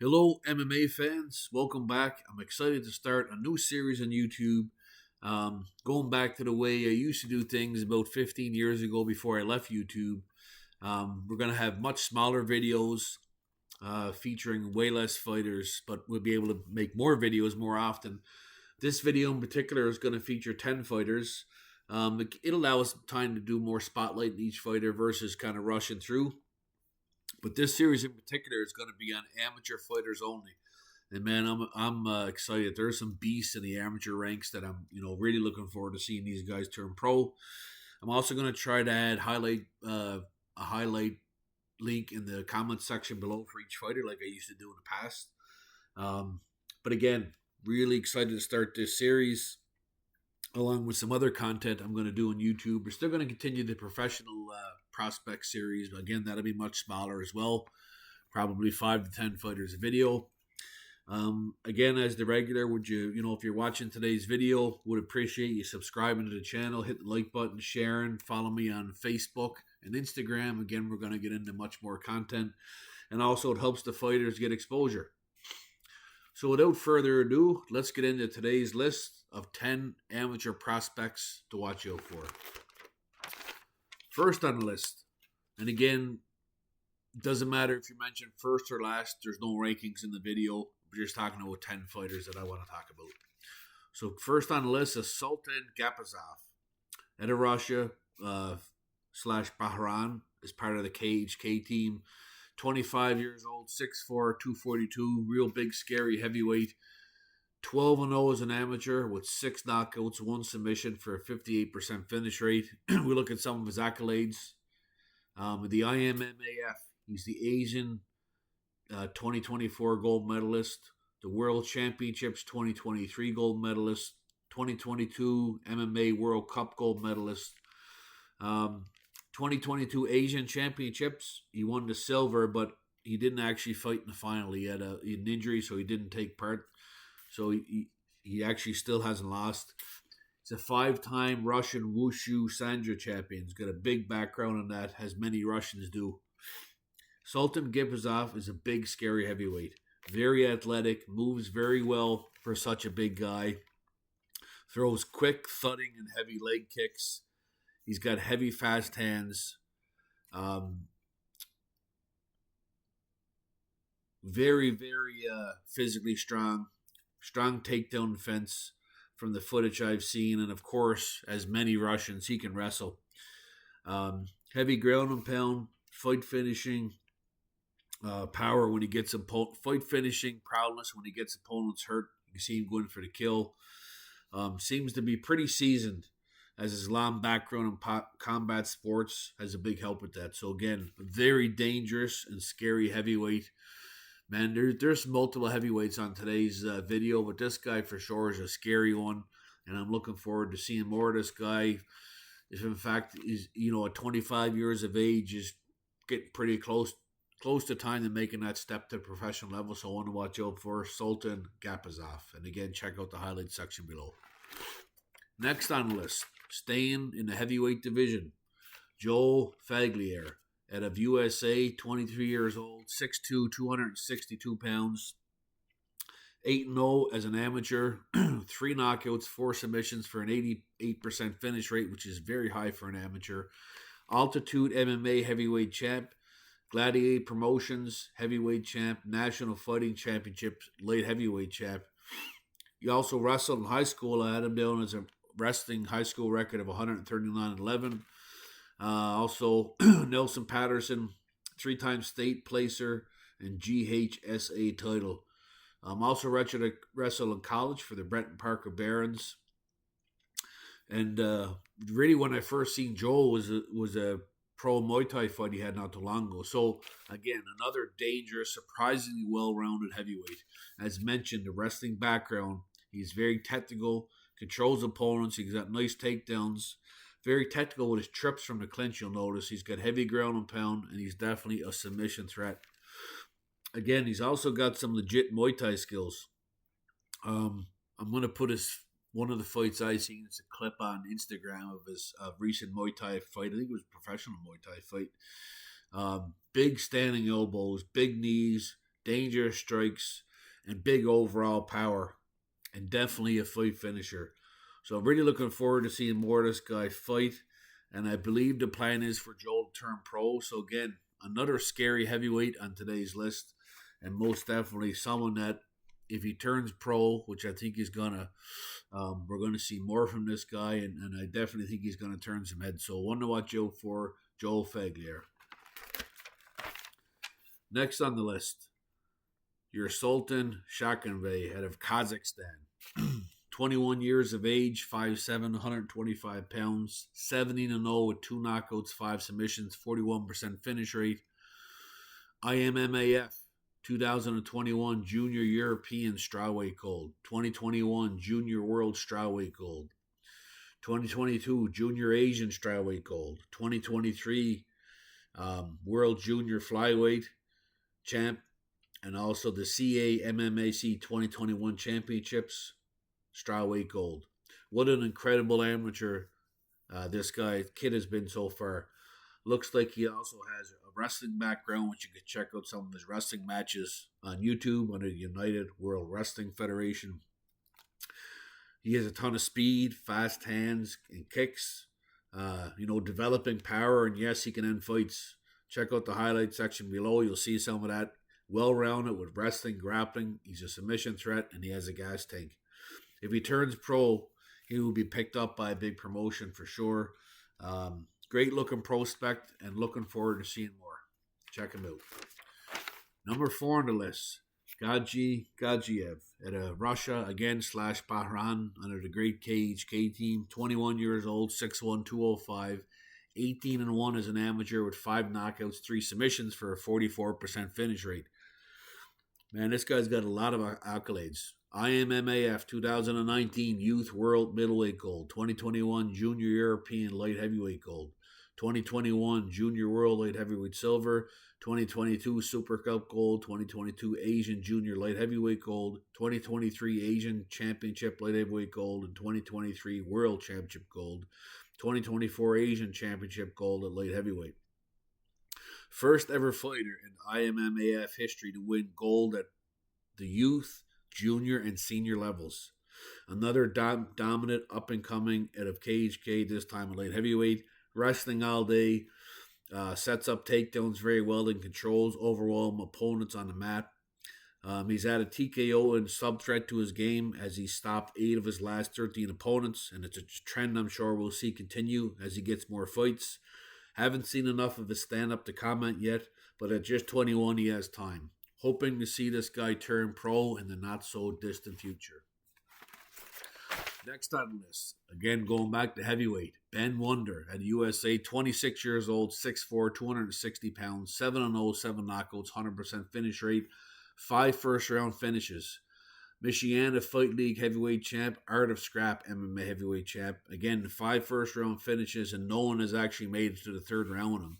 Hello, MMA fans. Welcome back. I'm excited to start a new series on YouTube. Going back to the way I used to do things about 15 years ago before I left YouTube. We're going to have much smaller videos featuring way less fighters, but we'll be able to make more videos more often. This video in particular is going to feature 10 fighters. It allows time to do more spotlight in each fighter versus kind of rushing through. But this series in particular is going to be on amateur fighters only. And man, I'm excited. There's some beasts in the amateur ranks that I'm really looking forward to seeing these guys turn pro. I'm also going to try to add a highlight link in the comment section below for each fighter, like I used to do in the past. But again, really excited to start this series along with some other content I'm going to do on YouTube. We're still going to continue the professional prospect series, but again, that'll be much smaller as well. Probably 5 to 10 fighters a video. Again, as the regular, would you, if you're watching today's video, would appreciate you subscribing to the channel, hit the like button, sharing, follow me on Facebook and Instagram. Again, we're going to get into much more content, and also it helps the fighters get exposure. So without further ado, let's get into today's list of 10 amateur prospects to watch out for. First on the list, and again, it doesn't matter if you mention first or last, there's no rankings in the video. We're just talking about 10 fighters that I want to talk about. So first on the list is Sultan Gapizov, out of Russia / Bahrain, is part of the KHK team. 25 years old, 6'4", 242, real big, scary heavyweight. 12-0 as an amateur with 6 knockouts, 1 submission for a 58% finish rate. We look at some of his accolades. The IMMAF, he's the Asian 2024 gold medalist, the World Championships 2023 gold medalist, 2022 MMA World Cup gold medalist, 2022 Asian Championships, he won the silver, but he didn't actually fight in the final. He had an injury, so he didn't take part. So he actually still hasn't lost. He's a 5-time Russian Wushu Sandra champion. He's got a big background on that, as many Russians do. Sultan Gapizov is a big, scary heavyweight. Very athletic, moves very well for such a big guy. Throws quick, thudding, and heavy leg kicks. He's got heavy, fast hands. Very, very physically strong. Strong takedown defense from the footage I've seen. And of course, as many Russians, he can wrestle. Heavy ground and pound, fight finishing, power when he gets fight finishing prowess when he gets opponents hurt. You can see him going for the kill. Seems to be pretty seasoned, as his long background in combat sports has a big help with that. So again, very dangerous and scary heavyweight. Man, there's multiple heavyweights on today's video, but this guy for sure is a scary one, and I'm looking forward to seeing more of this guy. If in fact he's at 25 years of age, is getting pretty close to time to making that step to professional level. So I want to watch out for Sultan Gapizov, and again, check out the highlight section below. Next on the list, staying in the heavyweight division, Joe Faglier, out of USA, 23 years old, 6'2", 262 pounds, 8-0 as an amateur, 3 knockouts, 4 submissions for an 88% finish rate, which is very high for an amateur. Altitude MMA heavyweight champ, Gladiator Promotions heavyweight champ, National Fighting Championships light heavyweight champ. He also wrestled in high school. I had him down as a wrestling high school record of 139-11. Also, Nelson Patterson, 3-time state placer and GHSA title. Also wrestled in college for the Brenton Parker Barons. And really, when I first seen Joel was a pro Muay Thai fight he had not too long ago. So again, another dangerous, surprisingly well-rounded heavyweight. As mentioned, the wrestling background. He's very technical, controls opponents. He's got nice takedowns. Very technical with his trips from the clinch, you'll notice. He's got heavy ground and pound, and he's definitely a submission threat. Again, he's also got some legit Muay Thai skills. I'm going to put one of the fights I seen. It's a clip on Instagram of his recent Muay Thai fight. I think it was a professional Muay Thai fight. Big standing elbows, big knees, dangerous strikes, and big overall power, and definitely a fight finisher. So I'm really looking forward to seeing more of this guy fight. And I believe the plan is for Joel to turn pro. So again, another scary heavyweight on today's list, and most definitely someone that if he turns pro, which I think he's gonna, we're going to see more from this guy, and I definitely think he's going to turn some heads. So one to watch out for, Joel Faglier. Next on the list, Yersultan Shakenbay out of Kazakhstan. 21 years of age, 5'7", 125 pounds, 17-0 with 2 knockouts, 5 submissions, 41% finish rate. IMMAF 2021 Junior European Strawweight Gold, 2021 Junior World Strawweight Gold, 2022 Junior Asian Strawweight Gold, 2023 World Junior Flyweight Champ, and also the CAMMAC 2021 Championships Strawweight Gold. What an incredible amateur this kid has been so far. Looks like he also has a wrestling background, which you can check out some of his wrestling matches on YouTube under the United World Wrestling Federation. He has a ton of speed, fast hands, and kicks. Developing power, and yes, he can end fights. Check out the highlight section below. You'll see some of that. Well-rounded with wrestling, grappling. He's a submission threat, and he has a gas tank. If he turns pro, he will be picked up by a big promotion for sure. Great looking prospect, and looking forward to seeing more. Check him out. Number 4 on the list, Gadzhi Gadzhiev out of Russia, again, / Bahrain, under the Great KHK team. 21 years old, 6'1", 205, 18-1 as an amateur with 5 knockouts, 3 submissions for a 44% finish rate. Man, this guy's got a lot of accolades. IMMAF 2019 Youth World Middleweight Gold, 2021 Junior European Light Heavyweight Gold, 2021 Junior World Light Heavyweight Silver, 2022 Super Cup Gold, 2022 Asian Junior Light Heavyweight Gold, 2023 Asian Championship Light Heavyweight Gold, and 2023 World Championship Gold, 2024 Asian Championship Gold at Light Heavyweight. First ever fighter in IMMAF history to win gold at the youth, junior, and senior levels. Another dominant up-and-coming out of KHK, this time at light heavyweight. Wrestling all day, sets up takedowns very well and controls overwhelm opponents on the mat. He's had a TKO and sub-threat to his game as he stopped 8 of his last 13 opponents, and it's a trend I'm sure we'll see continue as he gets more fights. Haven't seen enough of his stand-up to comment yet, but at just 21 he has time. Hoping to see this guy turn pro in the not-so-distant future. Next on the list, again going back to heavyweight, Ben Wunder at USA, 26 years old, 6'4", 260 pounds, 7-0, 7 knockouts, 100% finish rate, 5 first-round finishes. Michiana Fight League heavyweight champ, Art of Scrap MMA heavyweight champ. Again, 5 first-round finishes, and no one has actually made it to the 3rd round with him.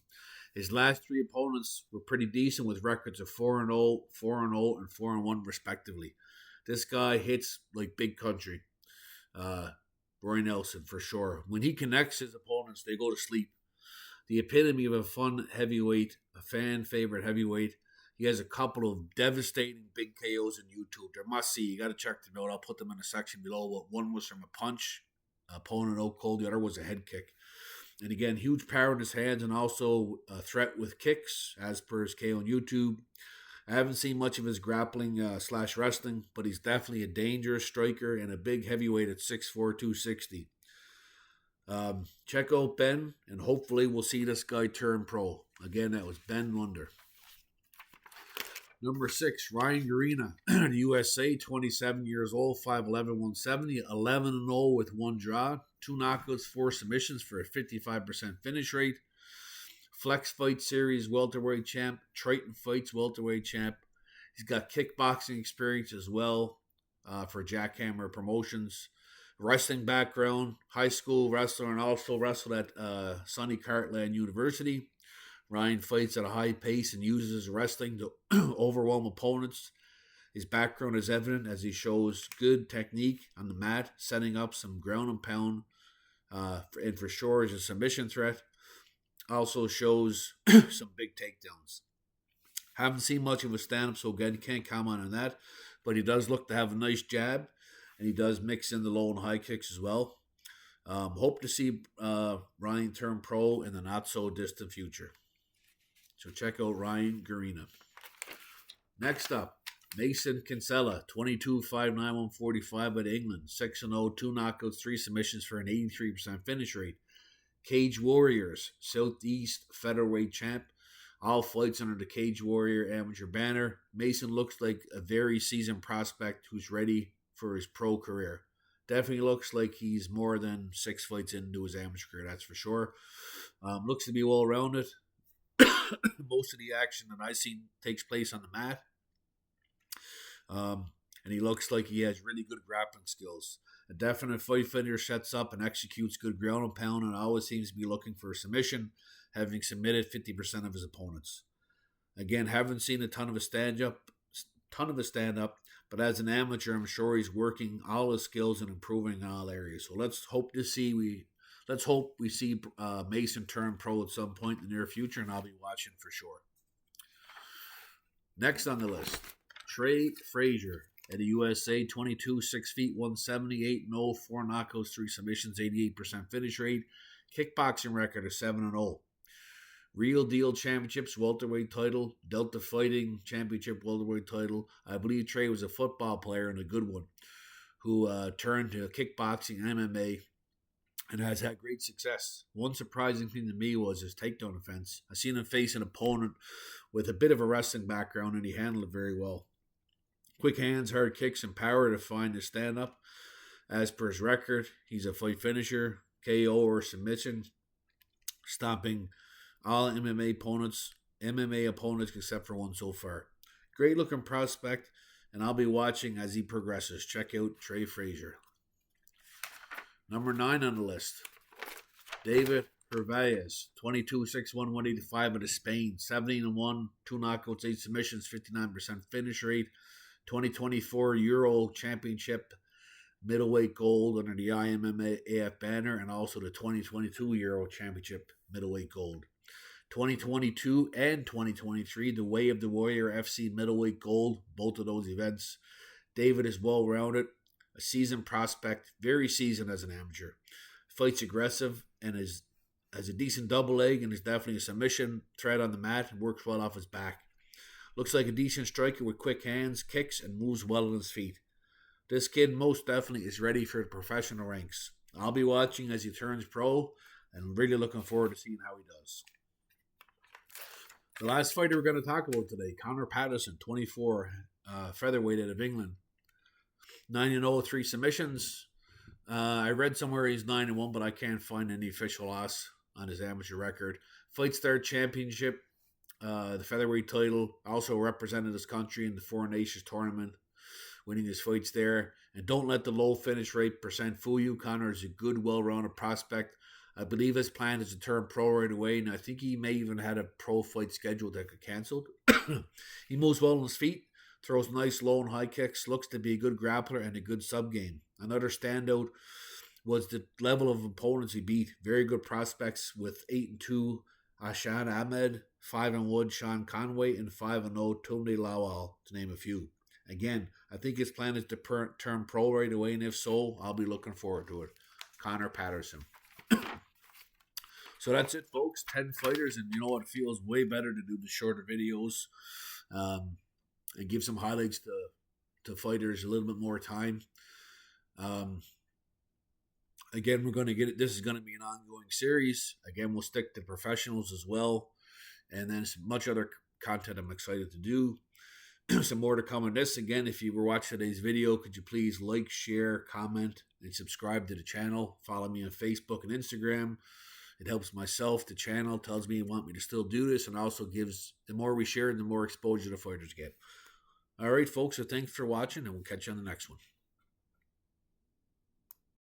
His last 3 opponents were pretty decent with records of 4-0, 4-0, and 4-1 respectively. This guy hits like big country. Roy Nelson for sure. When he connects his opponents, they go to sleep. The epitome of a fun heavyweight, a fan favorite heavyweight. He has a couple of devastating big KOs on YouTube. They're must see. You got to check them out. I'll put them in the section below. But one was from a punch, opponent out cold. The other was a head kick. And again, huge power in his hands, and also a threat with kicks, as per his KO on YouTube. I haven't seen much of his grappling / wrestling, but he's definitely a dangerous striker and a big heavyweight at 6'4", 260. Check out Ben, and hopefully we'll see this guy turn pro. Again, that was Ben Wunder. Number 6, Ryan Gerena, USA, 27 years old, 5'11", 170, 11-0 with 1 draw, 2 knockouts, 4 submissions for a 55% finish rate. Flex Fight Series welterweight champ, Triton Fights welterweight champ. He's got kickboxing experience as well for Jackhammer Promotions. Wrestling background, high school wrestler, and also wrestled at Sonny Cartland University. Ryan fights at a high pace and uses wrestling to overwhelm opponents. His background is evident as he shows good technique on the mat, setting up some ground and pound, and for sure is a submission threat. Also shows some big takedowns. Haven't seen much of a stand-up, so again, can't comment on that. But he does look to have a nice jab, and he does mix in the low and high kicks as well. Hope to see Ryan turn pro in the not-so-distant future. So check out Ryan Gerena. Next up, Mason Kinsella, 22-5-9, 145 at England, 6-0, 2 knockouts, 3 submissions for an 83% finish rate. Cage Warriors, Southeast Featherweight champ. All fights under the Cage Warrior amateur banner. Mason looks like a very seasoned prospect who's ready for his pro career. Definitely looks like he's more than 6 fights into his amateur career, that's for sure. Looks to be well-rounded. Most of the action that I've seen takes place on the mat. And he looks like he has really good grappling skills. A definite fight fighter, sets up and executes good ground and pound, and always seems to be looking for a submission, having submitted 50% of his opponents. Again, haven't seen a ton of his stand-up, but as an amateur, I'm sure he's working all his skills and improving in all areas. So let's hope we see Mason turn pro at some point in the near future, and I'll be watching for sure. Next on the list, Trey Frazier at the USA, 22, 6 feet, 178, 0, 4 knockouts, 3 submissions, 88% finish rate. Kickboxing record of 7-0. Real Deal Championships, welterweight title, Delta Fighting Championship, welterweight title. I believe Trey was a football player and a good one who turned to kickboxing and MMA and has had great success. One surprising thing to me was his takedown defense. I seen him face an opponent with a bit of a wrestling background, and he handled it very well. Quick hands, hard kicks, and power to find his stand-up. As per his record, he's a fight finisher, KO or submission, stopping all MMA opponents except for one so far. Great looking prospect, and I'll be watching as he progresses. Check out Trey Frazier. Number 9 on the list, David Hervias, 22, 6'1", 185 out of Spain, 17-1, 2 knockouts, 8 submissions, 59% finish rate. 2024 Euro Championship middleweight gold under the IMMAF banner, and also the 2022 Euro Championship middleweight gold. 2022 and 2023, the Way of the Warrior FC middleweight gold, both of those events. David is well-rounded, a seasoned prospect, very seasoned as an amateur. Fights aggressive and has a decent double leg, and is definitely a submission threat on the mat and works well off his back. Looks like a decent striker with quick hands, kicks, and moves well on his feet. This kid most definitely is ready for the professional ranks. I'll be watching as he turns pro, and really looking forward to seeing how he does. The last fighter we're going to talk about today, Conor Patterson, 24, featherweight out of England. 9-0, 3 submissions. I read somewhere he's 9-1, but I can't find any official loss on his amateur record. Fight Start Championship, the featherweight title, also represented his country in the Four Nations tournament, winning his fights there. And don't let the low finish rate percent fool you. Conor is a good, well-rounded prospect. I believe his plan is to turn pro right away, and I think he may even had a pro fight scheduled that got cancelled. He moves well on his feet, throws nice low and high kicks, looks to be a good grappler and a good sub-game. Another standout was the level of opponents he beat. Very good prospects with 8-2 Ashan Ahmed, 5-1 Sean Conway, and 5-0 Tunde Lawal, to name a few. Again, I think his plan is to turn pro right away, and if so, I'll be looking forward to it. Conor Patterson. So that's it, folks. 10 fighters, and you know what? It feels way better to do the shorter videos and give some highlights to fighters a little bit more time. Again, we're going to get it. This is going to be an ongoing series. Again, we'll stick to professionals as well, and then some much other content I'm excited to do. Some more to come on this. Again, if you were watching today's video, could you please like, share, comment, and subscribe to the channel. Follow me on Facebook and Instagram. It helps myself, the channel, tells me you want me to still do this, and also gives, the more we share, the more exposure the fighters get. All right, folks, so thanks for watching, and we'll catch you on the next one.